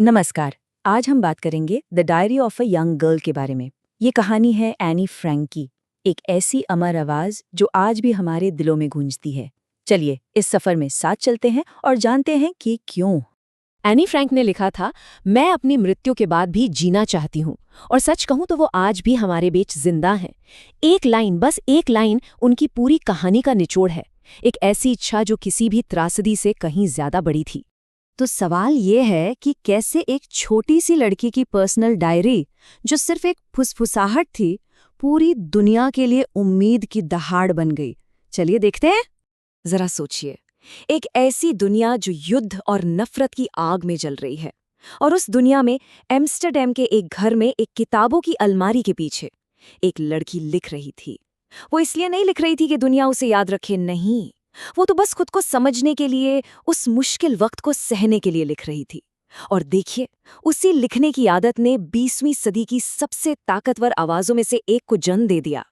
नमस्कार। आज हम बात करेंगे the diary of a young girl के बारे में। ये कहानी है एनी फ्रैंक की, एक ऐसी अमर आवाज जो आज भी हमारे दिलों में गूंजती है। चलिए इस सफर में साथ चलते हैं और जानते हैं कि क्यों। एनी फ्रैंक ने लिखा था, मैं अपनी मृत्यु के बाद भी जीना चाहती हूँ। और सच कहूँ तो वो आज भी हमारे बीच जिंदा हैं। एक लाइन, बस एक लाइन उनकी पूरी कहानी का निचोड़ है। एक ऐसी इच्छा जो किसी भी त्रासदी से कहीं ज्यादा बड़ी थी। तो सवाल ये है कि कैसे एक छोटी सी लड़की की पर्सनल डायरी, जो सिर्फ एक फुसफुसाहट थी, पूरी दुनिया के लिए उम्मीद की दहाड़ बन गई। चलिए देखते हैं। जरा सोचिए, एक ऐसी दुनिया जो युद्ध और नफरत की आग में जल रही है, और उस दुनिया में एम्स्टरडैम के एक घर में एक किताबों की अलमारी के पीछे एक लड़की लिख रही थी। वो इसलिए नहीं लिख रही थी कि दुनिया उसे याद रखे, नहीं। वो तो बस खुद को समझने के लिए, उस मुश्किल वक्त को सहने के लिए लिख रही थी। और देखिए, उसी लिखने की आदत ने 20वीं सदी की सबसे ताकतवर आवाजों में से एक को जन्म दे दिया।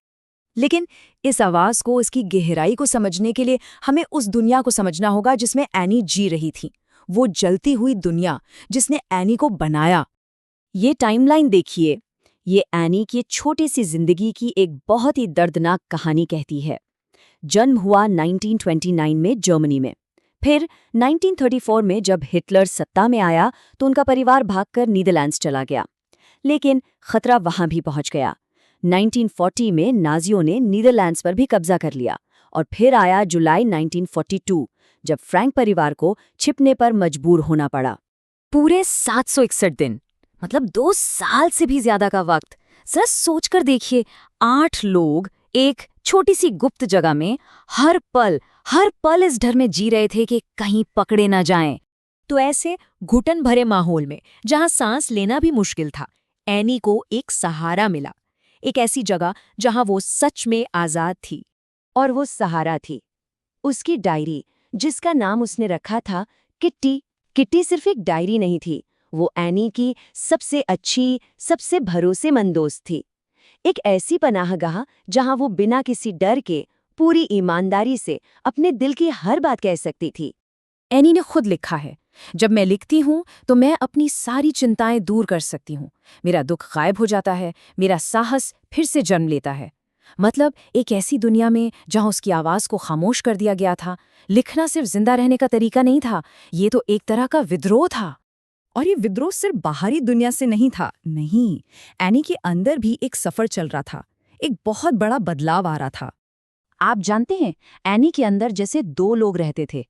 लेकिन इस आवाज को, इसकी गहराई को समझने के लिए हमें उस दुनिया को समझना होगा जिसमें एनी जी रही थी। वो जलती हुई दुनिया जिसने एनी को बनाया। ये टाइमलाइन देखिए। ये एनी की छोटी सी जिंदगी की एक बहुत ही दर्दनाक कहानी कहती है। जन्म हुआ 1929 में जर्मनी में। फिर 1934 में जब हिटलर सत्ता में आया तो उनका परिवार भागकर नीदरलैंड्स चला गया। लेकिन खतरा वहां भी पहुंच गया। 1940 में नाजियों ने नीदरलैंड्स पर भी कब्जा कर लिया। और फिर आया जुलाई 1942, जब फ्रैंक परिवार को छिपने पर मजबूर होना पड़ा। पूरे 761 दिन, मतलब 2 साल से भी ज्यादा का वक्त। जरा सोचकर देखिए, 8 लोग एक छोटी सी गुप्त जगह में हर पल इस डर में जी रहे थे कि कहीं पकड़े ना जाएं। तो ऐसे घुटन भरे माहौल में, जहां सांस लेना भी मुश्किल था, एनी को एक सहारा मिला। एक ऐसी जगह जहां वो सच में आजाद थी। और वो सहारा थी उसकी डायरी, जिसका नाम उसने रखा था किट्टी। किट्टी सिर्फ एक डायरी नहीं थी, वो एनी की सबसे अच्छी, सबसे भरोसेमंद दोस्त थी। एक ऐसी पनाहगाह जहां वो बिना किसी डर के, पूरी ईमानदारी से अपने दिल की हर बात कह सकती थी। एनी ने खुद लिखा है, जब मैं लिखती हूँ तो मैं अपनी सारी चिंताएं दूर कर सकती हूँ। मेरा दुख गायब हो जाता है, मेरा साहस फिर से जन्म लेता है। मतलब एक ऐसी दुनिया में जहां उसकी आवाज को खामोश कर दिया गया था। लिखना सिर्फ जिंदा रहने का तरीका नहीं था, ये तो एक तरह का विद्रोह था। और ये विद्रोह सिर्फ बाहरी दुनिया से नहीं था, नहीं। एनी के अंदर भी एक सफर चल रहा था। एक बहुत बड़ा बदलाव आ रहा था। आप जानते हैं, एनी के अंदर जैसे 2 लोग रहते थे।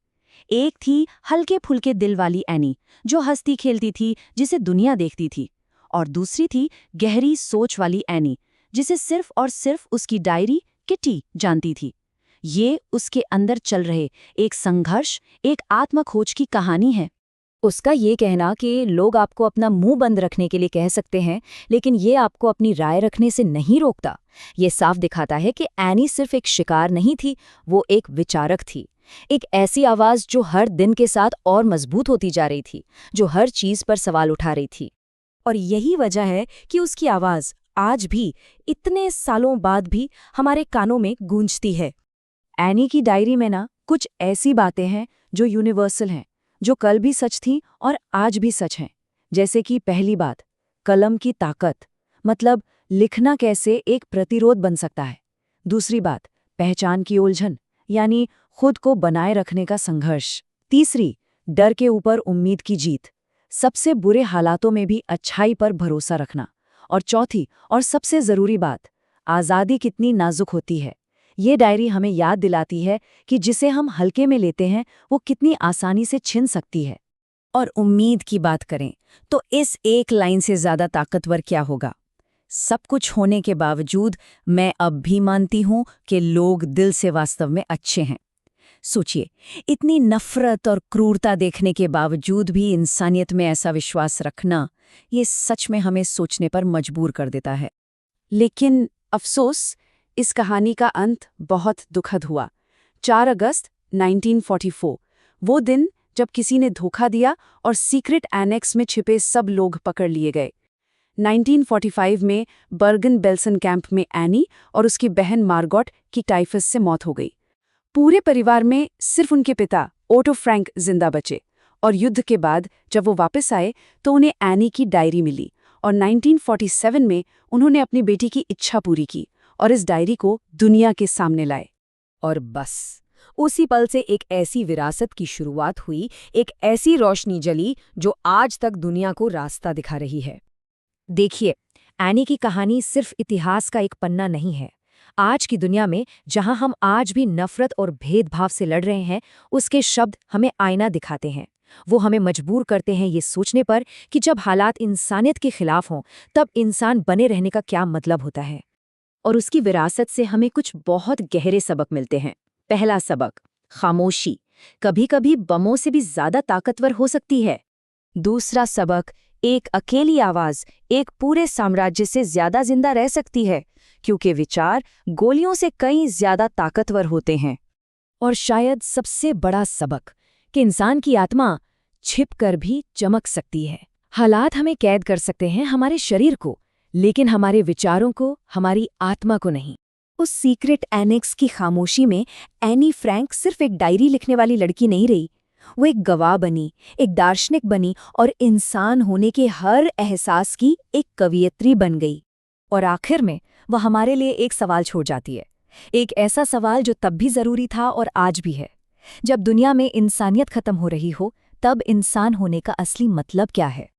एक थी हल्के फुल्के दिल वाली एनी, जो हंसती खेलती थी, जिसे दुनिया देखती थी। और दूसरी थी गहरी सोच वाली एनी, जिसे सिर्फ और सिर्फ उसकी डायरी किटी जानती थी। ये उसके अंदर चल रहे एक संघर्ष, एक आत्मखोज की कहानी है। उसका ये कहना कि लोग आपको अपना मुंह बंद रखने के लिए कह सकते हैं, लेकिन ये आपको अपनी राय रखने से नहीं रोकता। ये साफ दिखाता है कि एनी सिर्फ एक शिकार नहीं थी, वो एक विचारक थी। एक ऐसी आवाज जो हर दिन के साथ और मजबूत होती जा रही थी, जो हर चीज पर सवाल उठा रही थी। और यही वजह है कि उसकी आवाज आज भी, इतने सालों बाद भी, हमारे कानों में गूंजती है। एनी की डायरी में ना कुछ ऐसी बातें हैं जो यूनिवर्सल हैं, जो कल भी सच थीं और आज भी सच हैं। जैसे कि पहली बात, कलम की ताकत, मतलब लिखना कैसे एक प्रतिरोध बन सकता है। दूसरी बात, पहचान की उलझन, यानी खुद को बनाए रखने का संघर्ष। तीसरी, डर के ऊपर उम्मीद की जीत, सबसे बुरे हालातों में भी अच्छाई पर भरोसा रखना। और चौथी और सबसे जरूरी बात, आज़ादी कितनी नाजुक होती है। ये डायरी हमें याद दिलाती है कि जिसे हम हल्के में लेते हैं वो कितनी आसानी से छिन सकती है। और उम्मीद की बात करें तो इस एक लाइन से ज्यादा ताकतवर क्या होगा। सब कुछ होने के बावजूद मैं अब भी मानती हूं कि लोग दिल से वास्तव में अच्छे हैं। सोचिए, इतनी नफरत और क्रूरता देखने के बावजूद भी इंसानियत में ऐसा विश्वास रखना, ये सच में हमें सोचने पर मजबूर कर देता है। लेकिन अफसोस, इस कहानी का अंत बहुत दुखद हुआ। 4 अगस्त 1944, वो दिन जब किसी ने धोखा दिया और सीक्रेट एनेक्स में छिपे सब लोग पकड़ लिए गए। 1945 में बर्गन बेल्सन कैंप में एनी और उसकी बहन मार्गोट की टाइफस से मौत हो गई। पूरे परिवार में सिर्फ उनके पिता ओटो फ्रैंक जिंदा बचे, और युद्ध के बाद जब वो वापस आए तो उन्हें एनी की डायरी मिली और 1947 में उन्होंने अपनी बेटी की इच्छा पूरी की और इस डायरी को दुनिया के सामने लाए। और बस उसी पल से एक ऐसी विरासत की शुरुआत हुई, एक ऐसी रोशनी जली जो आज तक दुनिया को रास्ता दिखा रही है। देखिए, एनी की कहानी सिर्फ इतिहास का एक पन्ना नहीं है। आज की दुनिया में जहां हम आज भी नफरत और भेदभाव से लड़ रहे हैं, उसके शब्द हमें आईना दिखाते हैं। वो हमें मजबूर करते हैं ये सोचने पर कि जब हालात इंसानियत के खिलाफ हों, तब इंसान बने रहने का क्या मतलब होता है। और उसकी विरासत से हमें कुछ बहुत गहरे सबक मिलते हैं। पहला सबक, खामोशी कभी कभी बमों से भी ज्यादा ताकतवर हो सकती है। दूसरा सबक, एक अकेली आवाज एक पूरे साम्राज्य से ज्यादा जिंदा रह सकती है, क्योंकि विचार गोलियों से कई ज्यादा ताकतवर होते हैं। और शायद सबसे बड़ा सबक, कि इंसान की आत्मा छिपकर भी चमक सकती है। हालात हमें कैद कर सकते हैं, हमारे शरीर को, लेकिन हमारे विचारों को, हमारी आत्मा को नहीं। उस सीक्रेट एनेक्स की खामोशी में एनी फ्रैंक सिर्फ एक डायरी लिखने वाली लड़की नहीं रही। वो एक गवाह बनी, एक दार्शनिक बनी और इंसान होने के हर एहसास की एक कवियत्री बन गई। और आखिर में वह हमारे लिए एक सवाल छोड़ जाती है, एक ऐसा सवाल जो तब भी जरूरी था और आज भी है। जब दुनिया में इंसानियत खत्म हो रही हो, तब इंसान होने का असली मतलब क्या है?